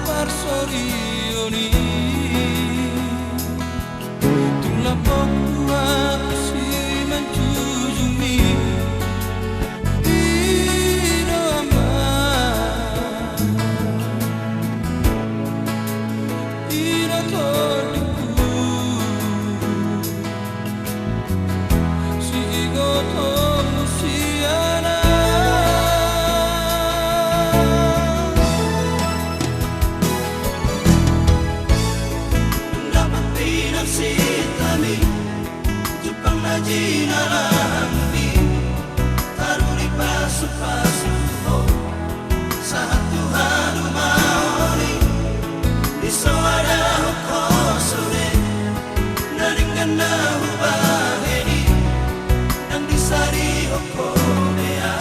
parsorioni Tulah pokua si menjujumi Irama Iratodiku Si igoto musiana Sitami Jepang najina rambi Taruri pasu-pasu Saat Tuhan umaoni Disawada hoko sore Naringan nahu baheni Dan disari hoko mea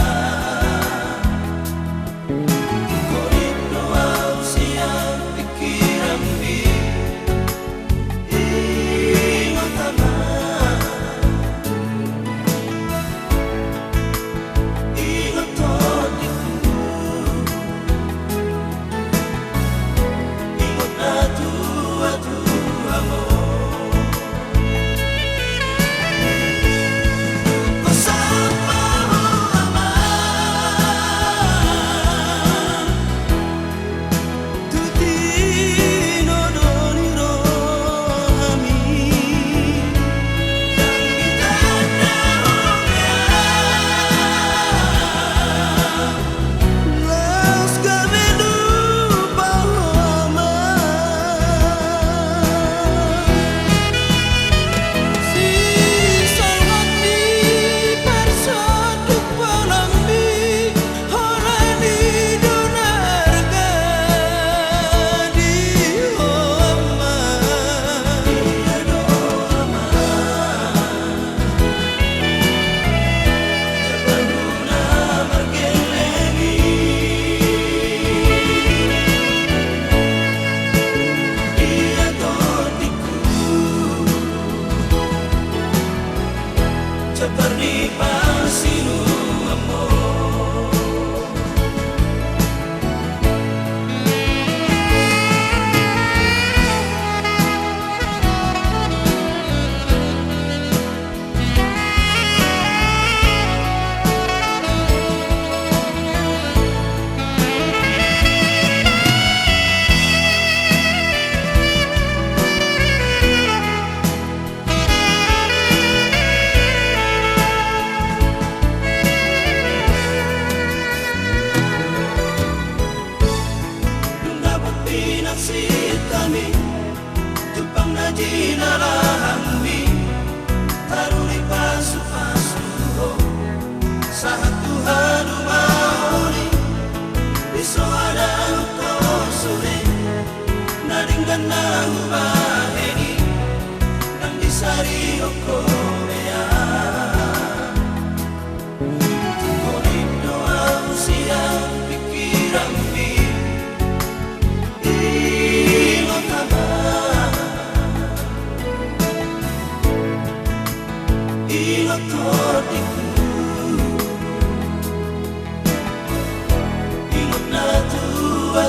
Korik doa usia pikiran bi Seperti pasinu amor Sitami Jepang najina rahami Taruri pasu-pasu Saat Tuhan umaoni Disawada hoko sore Naringgan nahu baheni Dan disari hoko mea Korik doa usia pikiran bi Ingat na tua